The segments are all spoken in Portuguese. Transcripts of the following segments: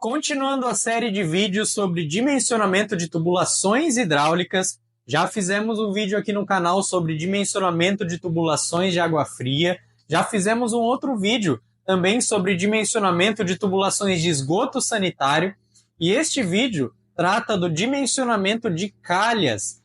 Continuando a série de vídeos sobre dimensionamento de tubulações hidráulicas, já fizemos um vídeo aqui no canal sobre dimensionamento de tubulações de água fria, já fizemos um outro vídeo também sobre dimensionamento de tubulações de esgoto sanitário, e este vídeo trata do dimensionamento de calhas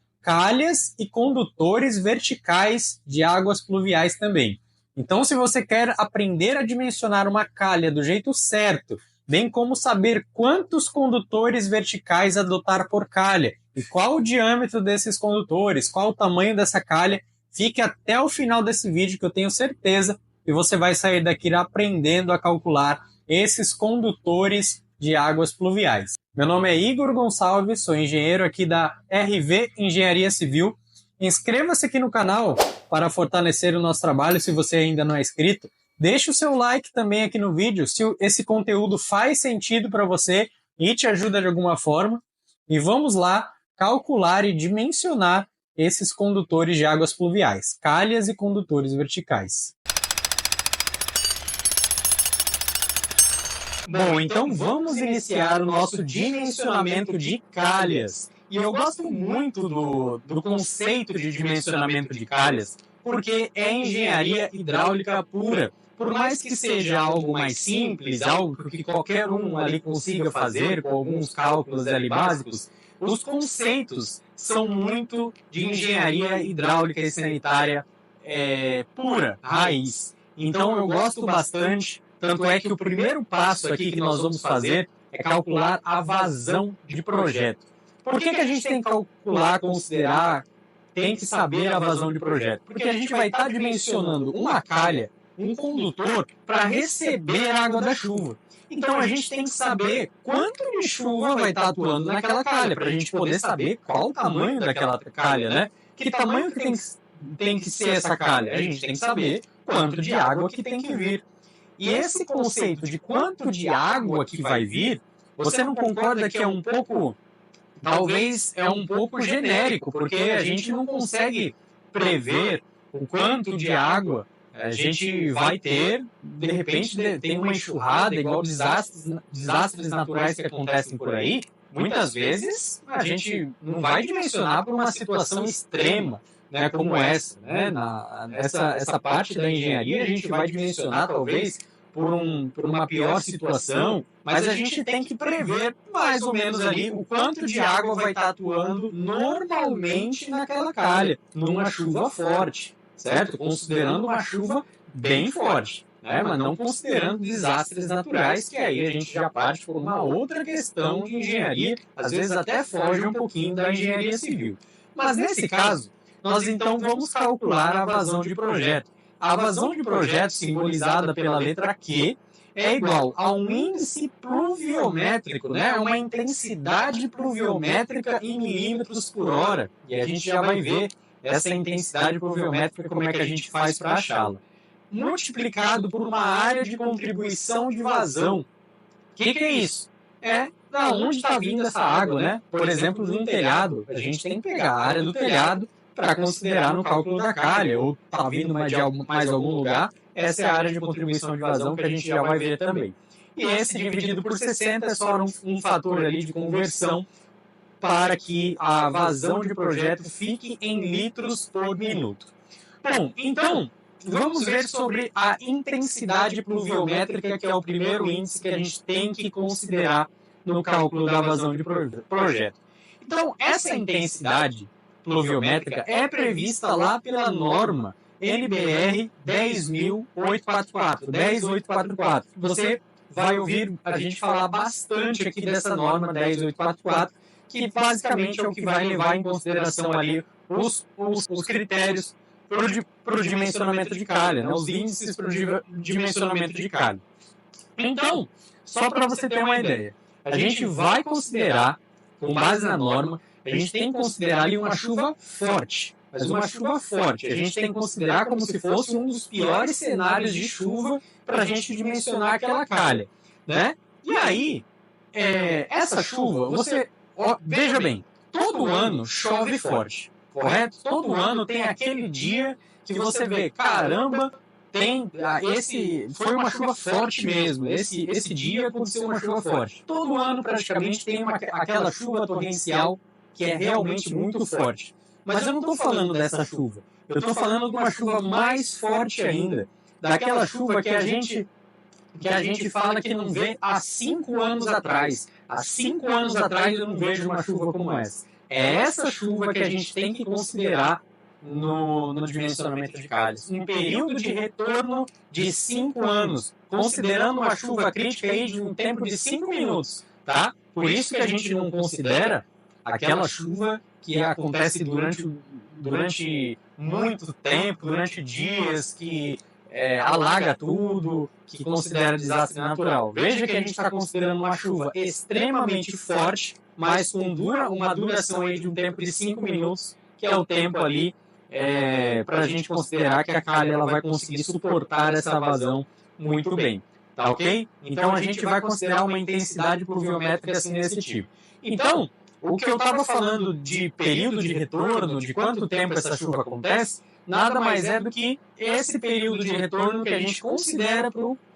e condutores verticais de águas pluviais também. Então, se você quer aprender a dimensionar uma calha do jeito certo, bem como saber quantos condutores verticais adotar por calha e qual o diâmetro desses condutores, qual o tamanho dessa calha, fique até o final desse vídeo que eu tenho certeza que você vai sair daqui aprendendo a calcular esses condutores de águas pluviais. Meu nome é Igor Gonçalves, sou engenheiro aqui da RV Engenharia Civil. Inscreva-se aqui no canal para fortalecer o nosso trabalho se você ainda não é inscrito. Deixe o seu like também aqui no vídeo se esse conteúdo faz sentido para você e te ajuda de alguma forma. E vamos lá calcular e dimensionar esses condutores de águas pluviais, calhas e condutores verticais. Bom, então vamos iniciar o nosso dimensionamento de calhas. E eu gosto muito do conceito de dimensionamento de calhas, porque é engenharia hidráulica pura. Por mais que seja algo mais simples, algo que qualquer um ali consiga fazer, com alguns cálculos ali básicos, os conceitos são muito de engenharia hidráulica e sanitária pura, raiz. Então eu gosto bastante, tanto é que o primeiro passo aqui que nós vamos fazer é calcular a vazão de projeto. Por que a gente tem que calcular, considerar, tem que saber a vazão de projeto? Porque a gente vai estar dimensionando uma calha, um condutor, para receber a água da chuva. Então a gente tem que saber quanto de chuva vai estar atuando naquela calha, para a gente poder saber qual o tamanho daquela calha, né? Que tamanho que tem que ser essa calha? A gente tem que saber quanto de água que tem que vir. E esse conceito de quanto de água que vai vir, você não concorda que é um pouco... Talvez é um pouco genérico, porque a gente não consegue prever o quanto de água a gente vai ter. De repente tem uma enxurrada, igual desastres naturais que acontecem por aí. Muitas vezes a gente não vai dimensionar para uma situação extrema, né, como essa. Né? Essa parte da engenharia a gente vai dimensionar talvez por uma pior situação, mas a gente tem que prever mais ou menos ali o quanto de água vai estar atuando normalmente naquela calha, numa chuva forte, certo? Considerando uma chuva bem forte, né? Mas não considerando desastres naturais, que aí a gente já parte por uma outra questão de engenharia, às vezes até foge um pouquinho da engenharia civil. Mas nesse caso, nós então vamos calcular a vazão de projeto. A vazão de projeto, simbolizada pela letra Q, é igual a um índice pluviométrico, né? Uma intensidade pluviométrica em milímetros por hora. E a gente já vai ver essa intensidade pluviométrica, como é que a gente faz para achá-la. Multiplicado por uma área de contribuição de vazão. O que é isso? É da onde está vindo essa água, né? Por exemplo, no telhado. A gente tem que pegar a área do telhado para considerar no cálculo da calha, ou está vindo mais algum lugar, essa é a área de contribuição de vazão que a gente já vai ver também. E esse dividido por 60 é só um fator ali de conversão para que a vazão de projeto fique em litros por minuto. Bom, então, vamos ver sobre a intensidade pluviométrica, que é o primeiro índice que a gente tem que considerar no cálculo da vazão de projeto. Então, essa intensidade pluviométrica é prevista lá pela norma NBR 10.844. Você vai ouvir a gente falar bastante aqui dessa norma 10.844, que basicamente é o que vai levar em consideração ali os critérios para o dimensionamento de calha, né? Os índices para o dimensionamento de calha. Então, só para você ter uma ideia, a gente vai considerar, com base na norma, a gente tem que considerar ali uma chuva forte. Mas uma chuva forte, a gente tem que considerar como se fosse um dos piores cenários de chuva para a gente dimensionar aquela calha, né? E aí, essa chuva, veja bem, todo ano chove forte, correto? Todo ano tem aquele dia que você vê, caramba, esse foi uma chuva forte mesmo. Esse dia aconteceu uma chuva forte. Todo ano praticamente tem aquela chuva torrencial que é realmente muito forte. Mas eu não estou falando dessa chuva. Eu estou falando de uma chuva mais forte ainda, daquela chuva que a gente fala que não vê há 5 anos atrás. Há 5 anos atrás eu não vejo uma chuva como essa. É essa chuva que a gente tem que considerar no dimensionamento de Calles. Um período de retorno de 5 anos, considerando uma chuva crítica aí de um tempo de 5 minutos, tá? Por isso que a gente não considera aquela chuva que acontece durante muito tempo, durante dias, que alaga tudo, que considera desastre natural. Veja que a gente está considerando uma chuva extremamente forte, mas com uma duração aí de um tempo de 5 minutos, que é o tempo ali para a gente considerar que a calha ela vai conseguir suportar essa vazão muito bem. Tá ok? Então a gente vai considerar uma intensidade pluviométrica assim desse tipo. Então, o que eu estava falando de período de retorno, de quanto tempo essa chuva acontece, nada mais é do que esse período de retorno que a gente considera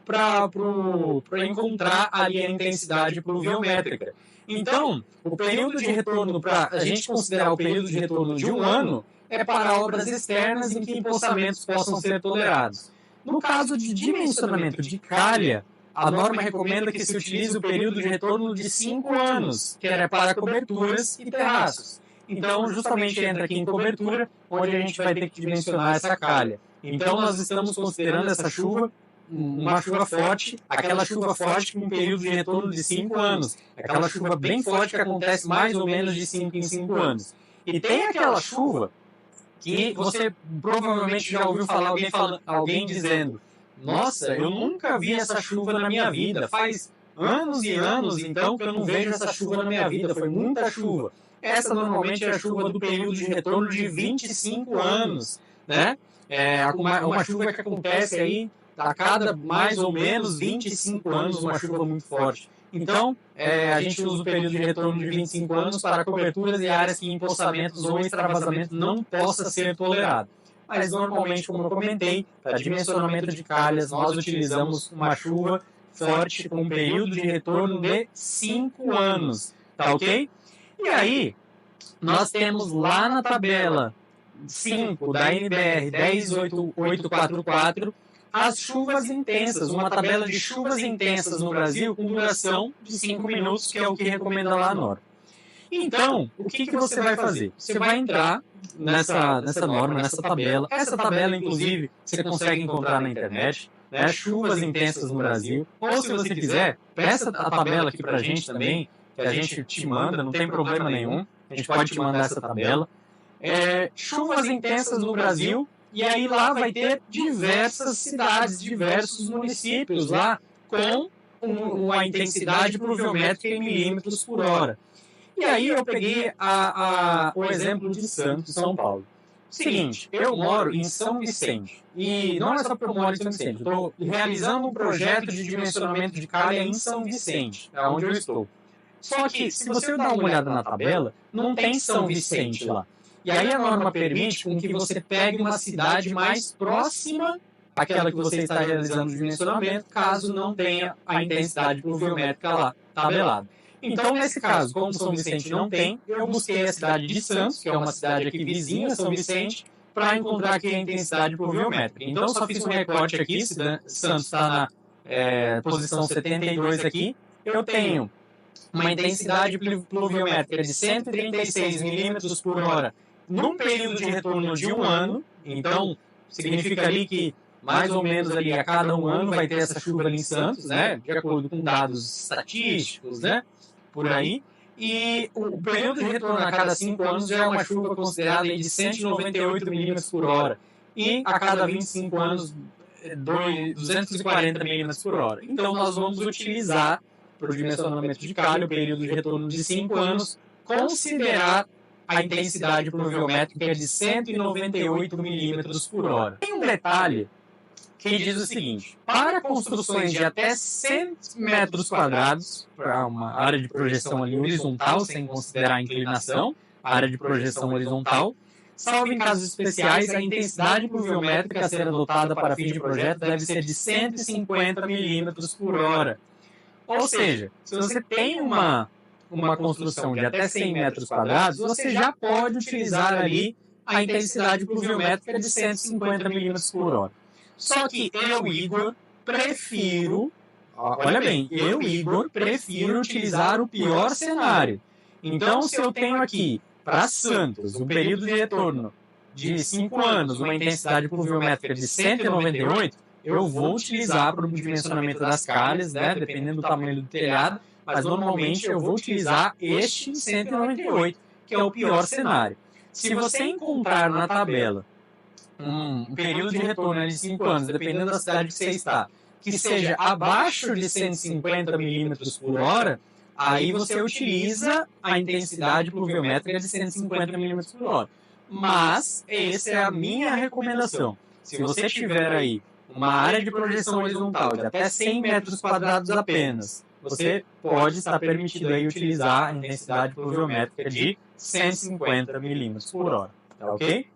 para encontrar ali a intensidade pluviométrica. Então, o período de retorno, para a gente considerar o período de retorno de um ano, é para obras externas em que empoçamentos possam ser tolerados. No caso de dimensionamento de calha, a norma recomenda que se utilize o período de retorno de 5 anos, que é para coberturas e terraços. Então, justamente entra aqui em cobertura, onde a gente vai ter que dimensionar essa calha. Então, nós estamos considerando essa chuva uma chuva forte, aquela chuva forte com um período de retorno de 5 anos. Aquela chuva bem forte que acontece mais ou menos de 5 em 5 anos. E tem aquela chuva que você provavelmente já ouviu falar alguém dizendo: nossa, eu nunca vi essa chuva na minha vida, faz anos e anos então que eu não vejo essa chuva na minha vida, foi muita chuva. Essa normalmente é a chuva do período de retorno de 25 anos, né? É uma chuva que acontece aí a cada mais ou menos 25 anos, uma chuva muito forte. Então, a gente usa o período de retorno de 25 anos para coberturas e áreas que empoçamentos ou extravasamentos não possa ser tolerado. Mas, normalmente, como eu comentei, para dimensionamento de calhas, nós utilizamos uma chuva forte com um período de retorno de 5 anos, tá ok? E aí, nós temos lá na tabela 5 da NBR 10.844 as chuvas intensas, uma tabela de chuvas intensas no Brasil com duração de 5 minutos, que é o que recomenda lá a norma. Então, o que você vai fazer? Você vai entrar nessa norma, nessa tabela. Essa tabela, inclusive, você consegue encontrar na internet, né? Chuvas intensas no Brasil. Ou, se você quiser, peça a tabela aqui pra gente também, que a gente te manda, não tem problema nenhum. A gente pode te mandar essa tabela. Chuvas intensas no Brasil. E aí lá vai ter diversas cidades, diversos municípios lá com uma intensidade pluviométrica em milímetros por hora. E aí eu peguei o exemplo de Santos, São Paulo. Seguinte, eu moro em São Vicente. E não é só porque eu moro em São Vicente. Eu estou realizando um projeto de dimensionamento de calha em São Vicente, é onde eu estou. Só que, se você dar uma olhada na tabela, não tem São Vicente lá. E aí a norma permite com que você pegue uma cidade mais próxima àquela que você está realizando o dimensionamento, caso não tenha a intensidade pluviométrica lá tabelada. Então, nesse caso, como São Vicente não tem, eu busquei a cidade de Santos, que é uma cidade aqui vizinha a São Vicente, para encontrar aqui a intensidade pluviométrica. Então, só fiz um recorte aqui, Santos está na posição 72 aqui, eu tenho uma intensidade pluviométrica de 136 milímetros por hora num período de retorno de um ano. Então, significa ali que mais ou menos ali a cada um ano vai ter essa chuva ali em Santos, né? De acordo com dados estatísticos, né? Por aí. E o período de retorno a cada 5 anos já é uma chuva considerada de 198 milímetros por hora. E a cada 25 anos, 240 milímetros por hora. Então, nós vamos utilizar, para o dimensionamento de calha, o período de retorno de 5 anos, considerar a intensidade pluviométrica de 198 milímetros por hora. Tem um detalhe que diz o seguinte: para construções de até 100 metros quadrados, para uma área de projeção ali horizontal, sem considerar a inclinação, a área de projeção horizontal, Salvo em casos especiais, a intensidade pluviométrica a ser adotada para fins de projeto deve ser de 150 milímetros por hora. Ou seja, se você tem uma construção de até 100 metros quadrados, você já pode utilizar ali a intensidade pluviométrica de 150 milímetros por hora. Só que eu, Igor, prefiro, olha bem, prefiro utilizar o pior cenário. Então, se eu tenho aqui, para Santos, um período de retorno de 5 anos, uma intensidade pluviométrica de 198, eu vou utilizar para o dimensionamento das calhas, né, dependendo do tamanho do telhado, mas normalmente eu vou utilizar este 198, que é o pior cenário. Se você encontrar na tabela um período de retorno de 5 anos, dependendo da cidade que você está, que seja abaixo de 150 milímetros por hora, aí você utiliza a intensidade pluviométrica de 150 milímetros por hora. Mas essa é a minha recomendação. Se você tiver aí uma área de projeção horizontal de até 100 metros quadrados apenas, você pode estar permitido aí utilizar a intensidade pluviométrica de 150 milímetros por hora, tá ok?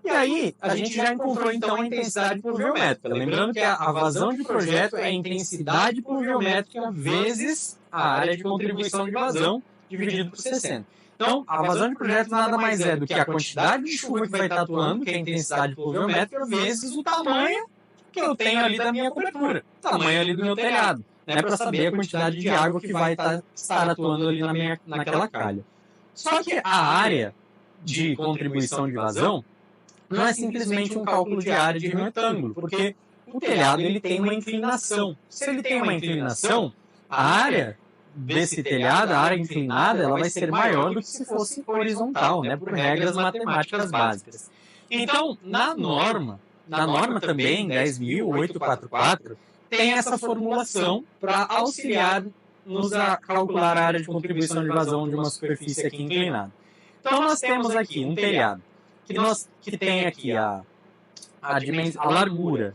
E aí, a gente já encontrou então a intensidade pluviométrica. Lembrando que a vazão de projeto é a intensidade pluviométrica vezes a área de contribuição de vazão dividido por 60. Então, a vazão de projeto nada mais é do que a quantidade de chuva que vai estar atuando, que é a intensidade pluviométrica, vezes o tamanho que eu tenho ali da minha cobertura, o tamanho ali do meu telhado, né, para saber a quantidade de água que vai estar atuando ali naquela calha. Só que a área de contribuição de vazão não é simplesmente um cálculo de área de retângulo, porque o telhado ele tem uma inclinação. Se ele tem uma inclinação, a área desse telhado, a área inclinada, ela vai ser maior do que se fosse horizontal, né, por regras matemáticas básicas. Então, na norma também, 10.844, tem essa formulação para auxiliar-nos a calcular a área de contribuição de vazão de uma superfície aqui inclinada. Então, nós temos aqui um telhado que tem aqui a largura,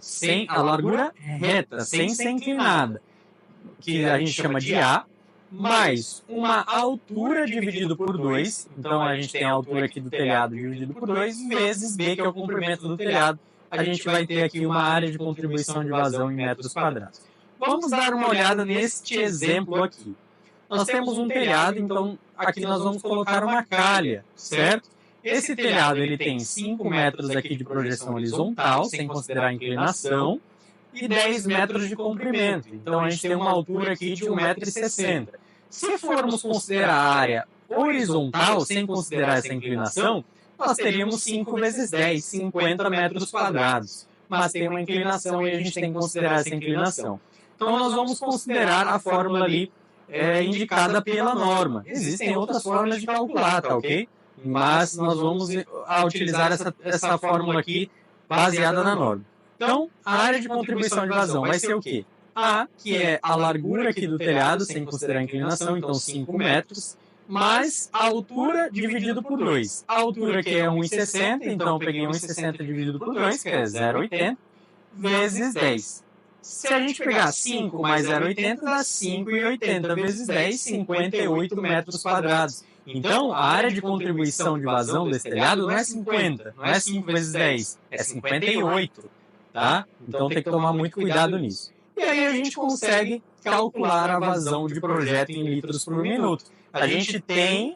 a largura reta, sem ser inclinada, que a gente chama de A, mais uma altura dividido por 2, então a gente tem a altura aqui do telhado dividido por 2, vezes B, que é o comprimento do telhado, a gente vai ter aqui uma área de contribuição de vazão em metros quadrados. Vamos dar uma olhada neste exemplo aqui. Nós temos um telhado, então aqui nós vamos colocar uma calha, certo? Esse telhado ele tem 5 metros aqui de projeção horizontal, sem considerar a inclinação, e 10 metros de comprimento. Então a gente tem uma altura aqui de 1,60 m. Se formos considerar a área horizontal, sem considerar essa inclinação, nós teríamos 5 vezes 10, 50 metros quadrados. Mas tem uma inclinação e a gente tem que considerar essa inclinação. Então nós vamos considerar a fórmula ali indicada pela norma. Existem outras formas de calcular, tá ok? Mas nós vamos utilizar essa fórmula aqui baseada na norma. Então, a área de contribuição de vazão vai ser o quê? A, que é a largura aqui do telhado, sem considerar a inclinação, então 5 metros, mais a altura dividido por 2. A altura que é 1,60, então eu peguei 1,60 dividido por 2, que é 0,80, vezes 10. Se a gente pegar 5 mais 0,80, dá 5,80 vezes 10, 58 metros quadrados. Então, a área de contribuição de vazão desse telhado não é 50, não é 5 vezes 10, é 58, tá? Então tem que tomar muito cuidado nisso. E aí a gente consegue calcular a vazão de projeto em litros por minuto. A gente tem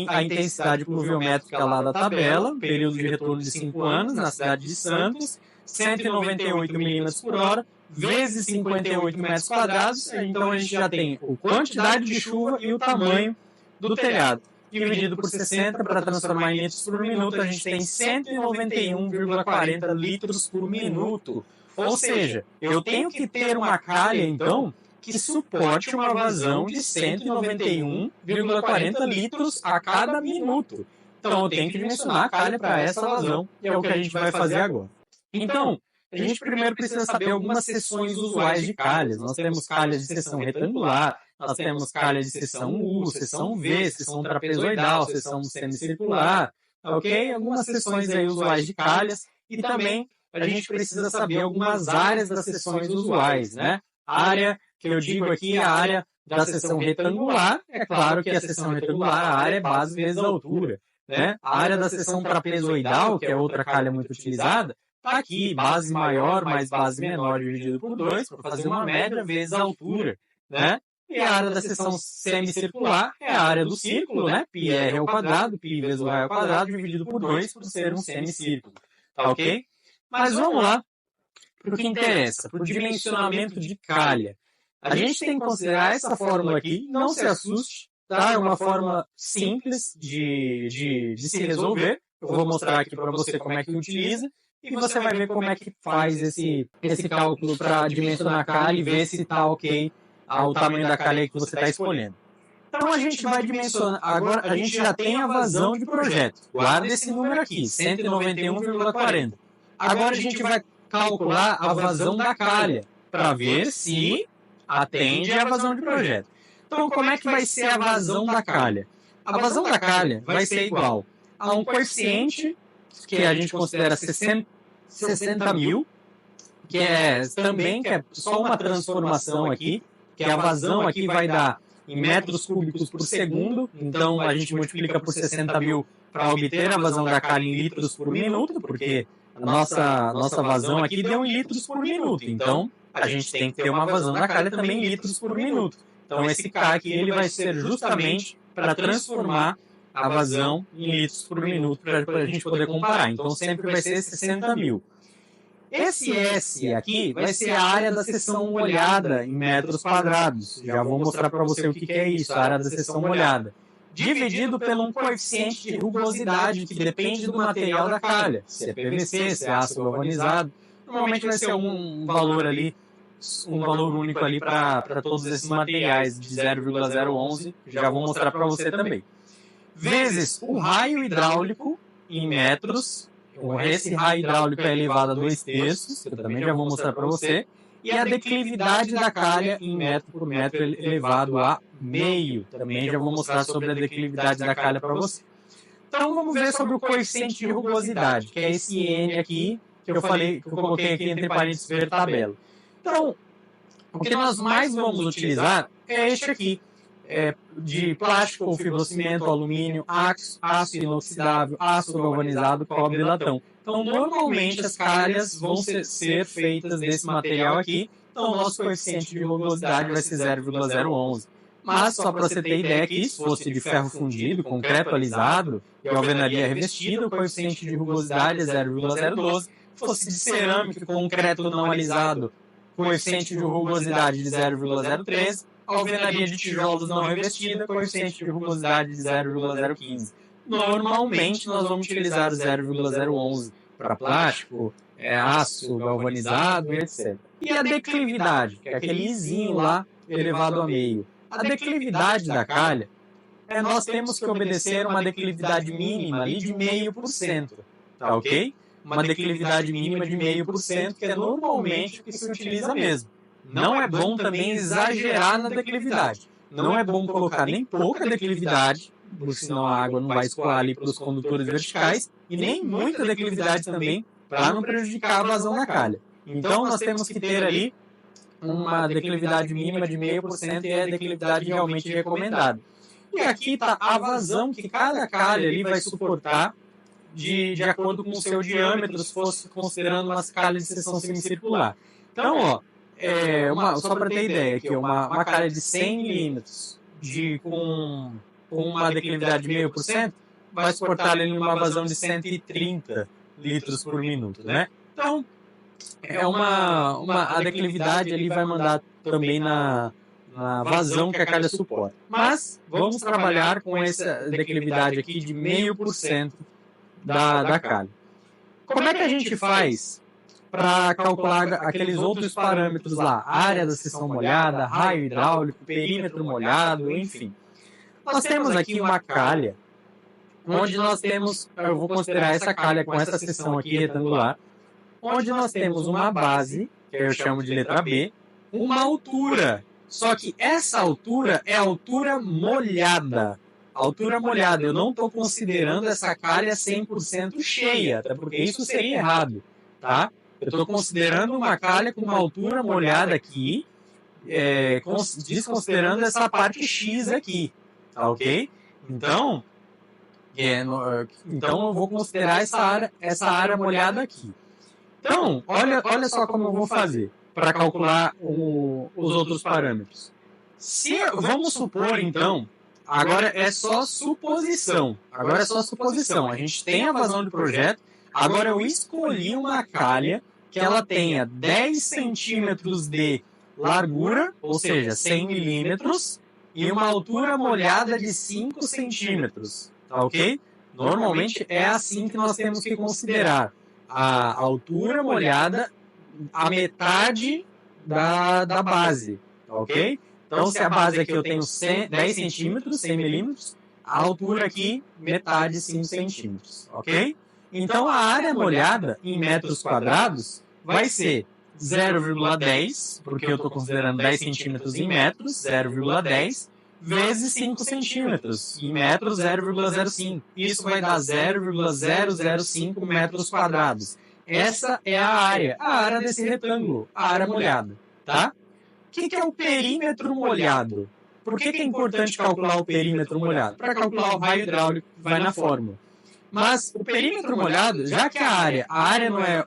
a intensidade pluviométrica lá da tabela, período de retorno de 5 anos, na cidade de Santos, 198 milímetros por hora, vezes 58 metros quadrados, então a gente já tem a quantidade de chuva e o tamanho do telhado. Dividido por 60 para transformar em litros por minuto, a gente tem 191,40 litros por minuto. Ou seja, eu tenho que ter uma calha, então, que suporte uma vazão de 191,40 litros a cada minuto. Então, eu tenho que dimensionar a calha para essa vazão, que é o que a gente vai fazer agora. Então, a gente primeiro precisa saber algumas seções usuais de calhas. Nós temos calhas de seção retangular, nós temos calhas de seção U, seção V, seção trapezoidal, seção semicircular, ok? Algumas seções aí usuais de calhas e também a gente precisa saber algumas áreas das seções usuais, né? A área que eu digo aqui é a área da seção retangular. É claro que a seção retangular, a área é base vezes a altura. né? A área da seção trapezoidal, que é outra calha muito utilizada, está aqui, base maior mais base menor dividido por 2, para fazer uma média vezes a altura, né? E a área da seção semicircular é a área do círculo, né? Πr ao quadrado, π vezes o raio ao quadrado, dividido por 2, por ser um semicírculo. Tá ok? Mas vamos lá para o que interessa, para o dimensionamento de calha. A gente tem que considerar essa fórmula aqui, não se assuste, tá? É uma fórmula simples de se resolver. Eu vou mostrar aqui para você como é que utiliza e você vai ver como é que faz esse cálculo para dimensionar a calha e ver se está ok o tamanho da calha que você está escolhendo. Então a gente vai dimensionar, agora a gente já tem a vazão de projeto. Guarda esse número aqui, 191,40. Agora a gente vai calcular a vazão da calha para ver se atende à vazão de projeto. Então, como é que vai ser a vazão da calha? A vazão da calha vai ser igual a um coeficiente que a gente considera 60 mil, que é só uma transformação aqui, que a vazão aqui vai dar em metros cúbicos por segundo, então a gente multiplica por 60 mil para obter a vazão da calha em litros por minuto, porque a nossa vazão aqui deu em litros por minuto, então a gente tem que ter uma vazão da calha também em litros por minuto. Então esse K aqui ele vai ser justamente para transformar a vazão em litros por minuto para a gente poder comparar. Então sempre vai ser 60 mil. Esse S aqui vai ser a área da seção molhada em metros quadrados. Já vou mostrar para você o que é isso, a área da seção molhada. Dividido pelo um coeficiente de rugosidade que depende do material da calha. Se é PVC, se é aço galvanizado. Normalmente vai ser um valor ali, um valor único ali para todos esses materiais de 0,011. Já vou mostrar para você também. Vezes o raio hidráulico em metros. Esse raio hidráulico é elevado a 2/3, que eu também já vou mostrar para você, e a declividade da calha em metro por metro elevado a meio. Também já vou mostrar sobre a declividade da calha para você. Então vamos ver sobre o coeficiente de rugosidade, que é esse N aqui, que eu coloquei aqui entre parênteses ver tabela. Então, o que nós mais vamos utilizar é este aqui. De plástico ou fibrocimento, alumínio, aço inoxidável, aço galvanizado, cobre e latão. Então, normalmente as calhas vão ser feitas desse material aqui. Então, o nosso coeficiente de rugosidade vai ser 0,011. Mas, só para você ter ideia aqui, se fosse de ferro fundido, concreto alisado e alvenaria revestida, o coeficiente de rugosidade é 0,012. Se fosse de cerâmica, concreto não alisado, coeficiente de rugosidade de 0,013. Alvenaria de tijolos não revestida, coeficiente de rugosidade de 0,015. Normalmente, nós vamos utilizar 0,011 para plástico, aço galvanizado, etc. E a declividade, que é aquele izinho lá elevado a meio. A declividade da calha, nós temos que obedecer uma declividade mínima ali de 0,5%, tá ok? Uma declividade mínima de 0,5%, que é normalmente o que se utiliza mesmo. Não é bom também exagerar na declividade. Não é bom colocar nem pouca declividade, porque senão a água não vai escoar ali pelos condutores verticais, e nem muita declividade também, para não prejudicar a vazão da calha. Então, nós temos que ter ali uma declividade mínima de 0,5% e é a declividade realmente recomendada. E aqui está a vazão que cada calha ali vai suportar de acordo com o seu diâmetro, se fosse considerando umas calhas de seção semicircular. Então, ó, só para ter ideia, aqui, uma calha de 100 milímetros com uma declividade de 0,5% vai suportar ali uma vazão de 130 litros por minuto, né? Então, a declividade ali vai mandar também na vazão que a calha suporta. Mas vamos trabalhar com essa declividade aqui de 0,5% da calha. Como é que a gente faz para calcular aqueles outros parâmetros lá? Área da seção molhada, raio hidráulico, perímetro molhado, enfim. Nós temos aqui uma calha, onde nós temos, eu vou considerar essa calha com essa seção aqui retangular, onde nós temos uma base, que eu chamo de letra B, uma altura. Só que essa altura é a altura molhada. Altura molhada, eu não estou considerando essa calha 100% cheia, até porque isso seria errado, tá? Eu estou considerando uma calha com uma altura molhada aqui, desconsiderando essa parte X aqui, tá ok? Então, Então eu vou considerar essa área molhada aqui. Então, olha só como eu vou fazer para calcular os outros parâmetros. Vamos supor, então, agora é só suposição. A gente tem a vazão de projeto, agora eu escolhi uma calha que ela tenha 10 centímetros de largura, ou seja, 100 milímetros, e uma altura molhada de 5 centímetros, tá ok? Normalmente é assim que nós temos que considerar a altura molhada, a metade da base, tá ok? Então, se a base aqui eu tenho 10 centímetros, 100 milímetros, a altura aqui, metade, 5 centímetros, ok? Então, a área molhada em metros quadrados vai ser 0,10, porque eu estou considerando 10 centímetros em metros, 0,10, vezes 5 centímetros, em metros, 0,05. Isso vai dar 0,005 metros quadrados. Essa é a área desse retângulo, a área molhada, tá? O que é o perímetro molhado? Por que é importante calcular o perímetro molhado? Para calcular o raio hidráulico que vai na fórmula. Mas o perímetro molhado, já que a área não é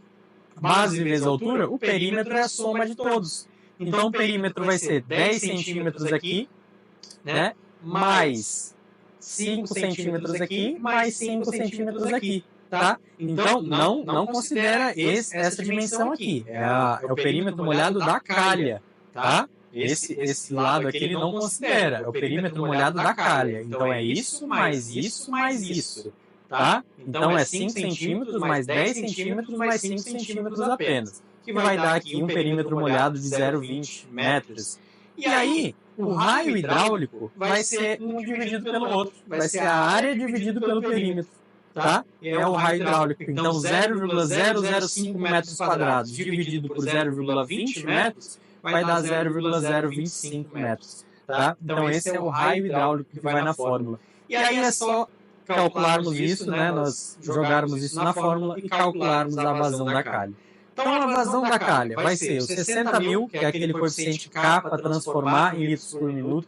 base vezes altura, o perímetro é a soma de todos. Então o perímetro vai ser 10 centímetros aqui, né? Mais 5 centímetros aqui, mais 5 centímetros aqui, tá? Então não considera essa dimensão aqui. É o perímetro molhado da calha, tá? Esse lado aqui ele não considera, é o perímetro molhado da calha. Então é isso, mais isso, mais isso, tá? Então é 5 centímetros, mais 10 centímetros, mais 5 centímetros apenas, que vai dar aqui um perímetro molhado de 0,20 metros. E aí, o raio hidráulico vai ser um dividido pelo outro, vai ser a área dividido pelo perímetro, tá? É o raio hidráulico. Então 0,005 metros quadrados dividido por 0,20 metros vai dar 0,025 metros, tá? Então esse é o raio hidráulico que vai na fórmula. E aí é só calcularmos isso, né? Nós jogarmos isso na fórmula e calcularmos a vazão da calha. Então a vazão da calha vai ser os 60 mil, que é aquele coeficiente K para transformar em litros por minuto,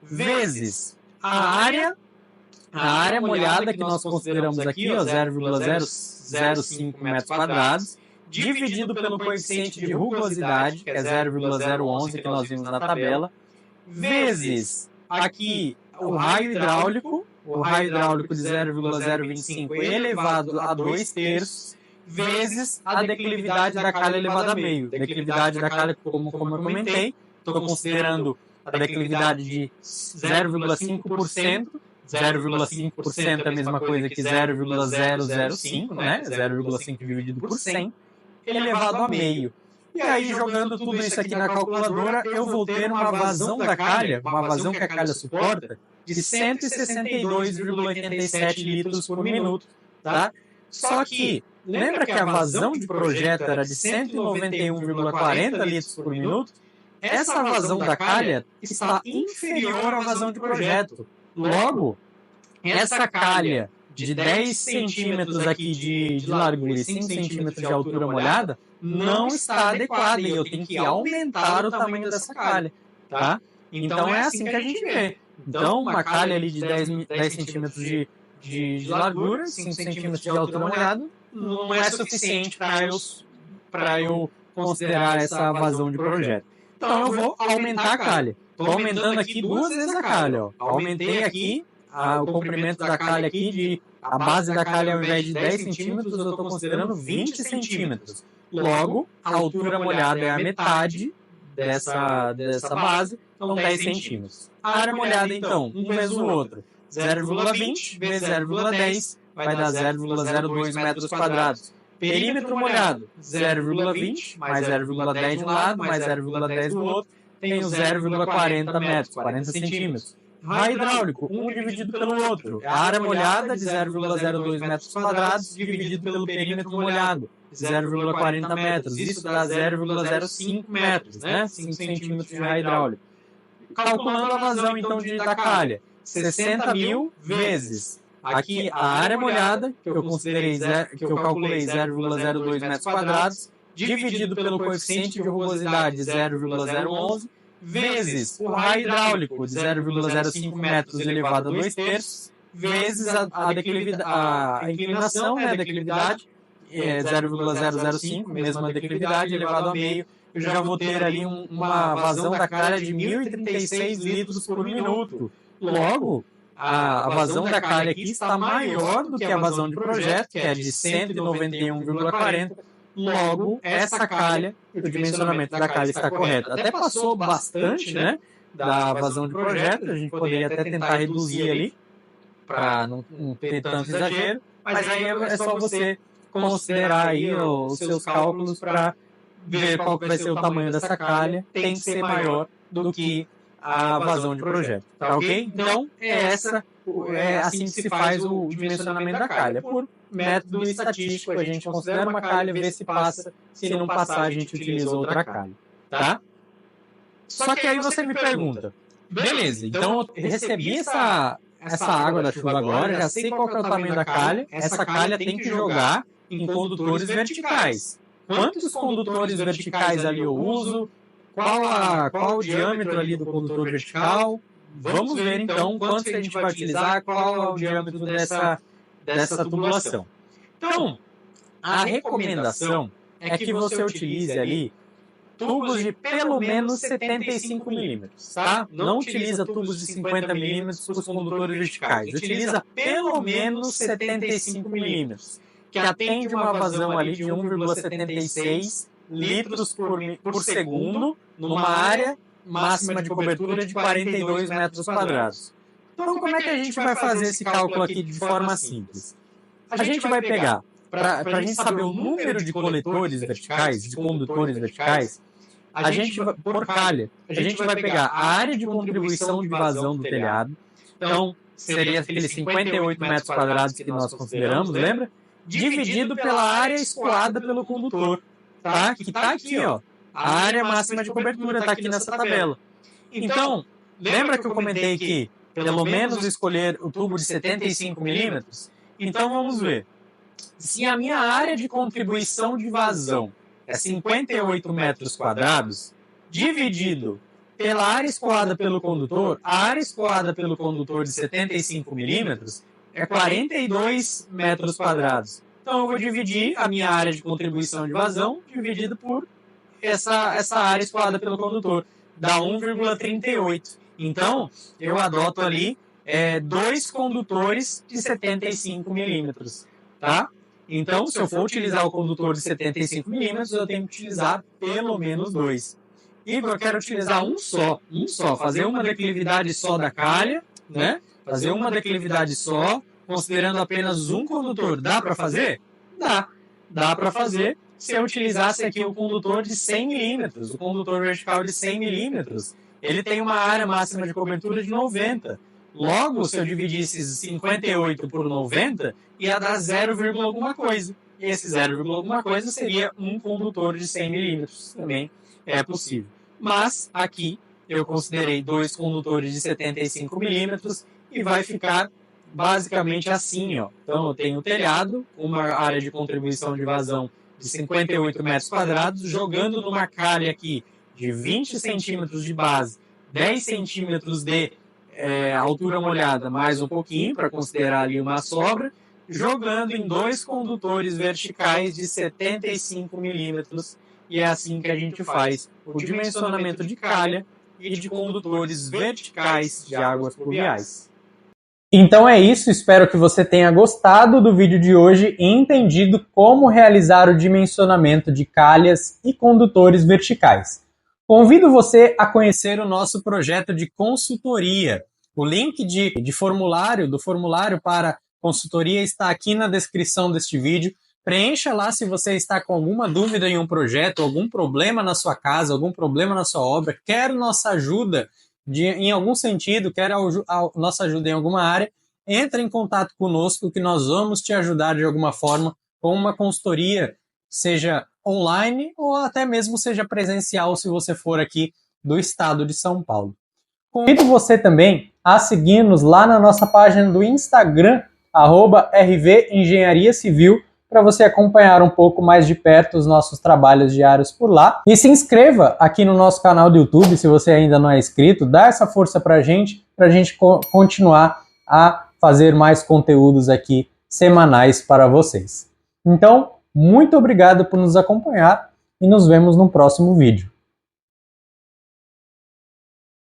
vezes a área molhada que nós consideramos aqui, 0,005 metros quadrados, dividido pelo coeficiente de rugosidade, que é 0,011, que nós vimos na tabela, vezes aqui o raio hidráulico de 0,025 elevado a 2/3, vezes a declividade da calha elevada a meio. Declividade da calha, como eu comentei, estou considerando a declividade de 0,5%. 0,5% é a mesma coisa que 0,005, né? 0,5 dividido por 100, elevado a meio. E aí, jogando tudo isso aqui na calculadora, eu vou ter uma vazão da calha, uma vazão que a calha suporta, de 162,87 litros por minuto, tá? Só que, lembra que a vazão de projeto era de 191,40 litros por minuto? Essa vazão da calha está inferior à vazão de projeto. Logo, essa calha de 10 centímetros aqui de largura e 5 centímetros de altura molhada não está adequada e eu tenho que aumentar o tamanho dessa calha, tá? Então é assim que a gente vê. Então uma calha ali de 10 centímetros de largura, 5 centímetros de altura molhada, não é suficiente para eu considerar essa vazão de projeto. Então eu vou aumentar a calha. Estou aumentando aqui 2 vezes a calha. Ó. Aumentei aqui o comprimento da calha aqui, a base da calha ao invés de 10 centímetros, eu estou considerando 20 centímetros. Logo, a altura molhada é a metade dessa base, então 10 centímetros. A área molhada, então, um vezes o outro. 0,20 vezes 0,10 vai dar 0,02 metros quadrados. Perímetro molhado, 0,20 mais 0,10 de um lado, mais 0,10 do outro, tem o 0,40 metros, 40 centímetros. Raio hidráulico, um dividido pelo outro. A área molhada de 0,02 metros quadrados dividido pelo perímetro molhado, 0,40 metros. Isso dá 0,05 metros, né? 5 centímetros de raio hidráulico. Calculando a vazão, então, da calha, 60 mil vezes aqui a área molhada, que eu calculei 0,02 metros quadrados, dividido pelo coeficiente de rugosidade de 0,011, vezes o raio hidráulico de 0,05 metros elevado a 2/3, vezes a inclinação, né, a declividade, 0,005, mesma declividade, elevado a meio, eu já vou ter ali uma vazão da calha de 1.036 litros por minuto. Logo, a vazão da calha aqui está maior do que a vazão de projeto, que é de 191,40. Logo, essa calha, o dimensionamento da calha está correto. Até passou bastante, né, da vazão de projeto, a gente poderia até tentar reduzir ali, para não ter tanto exagero, mas aí é só você considerar aí os seus cálculos para ver qual que vai ser o tamanho dessa calha. Tem que ser maior do que a vazão de projeto, tá ok? Então, é assim que se faz o dimensionamento da calha. Por método estatístico, a gente considera uma calha, vê se passa, se não passar, a gente utiliza outra calha, tá? Só que aí você me pergunta, beleza, então eu recebi essa água da chuva agora, já sei qual que é o tamanho da calha, essa calha tem que jogar em condutores verticais. Quantos condutores verticais ali eu uso? Qual o diâmetro ali do condutor vertical? Vamos ver então quantos que a gente vai utilizar, qual é o diâmetro dessa tubulação. Então, a recomendação é que você utilize ali tubos de pelo menos 75 milímetros, tá? Não utiliza tubos de 50 milímetros para os condutores verticais. Utiliza pelo menos 75 milímetros, que atende uma vazão ali de 1,76 litros por segundo, numa área máxima de cobertura de 42 metros quadrados. Então, como é que a gente vai fazer esse cálculo aqui de forma simples? A gente vai pegar, para a gente saber o número de coletores verticais, de condutores verticais, a gente, por calha, a gente vai pegar a área de contribuição de vazão do telhado, então seria aqueles 58 metros quadrados que nós consideramos, lembra? Dividido pela área escoada pelo condutor, tá? Que está aqui, ó. A área máxima de cobertura está aqui nessa tabela. Então, lembra que eu comentei que pelo menos escolher o tubo de 75 milímetros? Então vamos ver. Se a minha área de contribuição de vazão é 58 metros quadrados, dividido pela área escoada pelo condutor, a área escoada pelo condutor de 75 milímetros é 42 metros quadrados. Então eu vou dividir a minha área de contribuição de vazão dividido por essa área escoada pelo condutor. Dá 1,38. Então eu adoto ali 2 condutores de 75 milímetros, tá? Então, se eu for utilizar o condutor de 75 milímetros, eu tenho que utilizar pelo menos 2. Igor, eu quero utilizar um só, fazer uma declividade só da calha, né? Fazer uma declividade só, considerando apenas um condutor. Dá para fazer? Dá para fazer se eu utilizasse aqui o condutor de 100 milímetros, o condutor vertical de 100 milímetros. Ele tem uma área máxima de cobertura de 90. Logo, se eu dividisse 58 por 90, ia dar 0, alguma coisa. E esse 0, alguma coisa seria um condutor de 100 milímetros. Também é possível. Mas, aqui, eu considerei 2 condutores de 75 milímetros e vai ficar basicamente assim, ó. Então, eu tenho o telhado, uma área de contribuição de vazão de 58 metros quadrados, jogando numa calha aqui de 20 centímetros de base, 10 centímetros de altura molhada, mais um pouquinho, para considerar ali uma sobra, jogando em 2 condutores verticais de 75 milímetros, e é assim que a gente faz o dimensionamento de calha e de condutores verticais de águas pluviais. Então é isso, espero que você tenha gostado do vídeo de hoje e entendido como realizar o dimensionamento de calhas e condutores verticais. Convido você a conhecer o nosso projeto de consultoria. O link do formulário para consultoria está aqui na descrição deste vídeo. Preencha lá se você está com alguma dúvida em um projeto, algum problema na sua casa, algum problema na sua obra, quer nossa ajuda em algum sentido, quer nossa ajuda em alguma área, entre em contato conosco que nós vamos te ajudar de alguma forma com uma consultoria, seja online ou até mesmo seja presencial se você for aqui do estado de São Paulo. Convido você também a seguir-nos lá na nossa página do Instagram, @RV Engenharia Civil, para você acompanhar um pouco mais de perto os nossos trabalhos diários por lá. E se inscreva aqui no nosso canal do YouTube, se você ainda não é inscrito, dá essa força para a gente continuar a fazer mais conteúdos aqui semanais para vocês. Então, muito obrigado por nos acompanhar e nos vemos no próximo vídeo.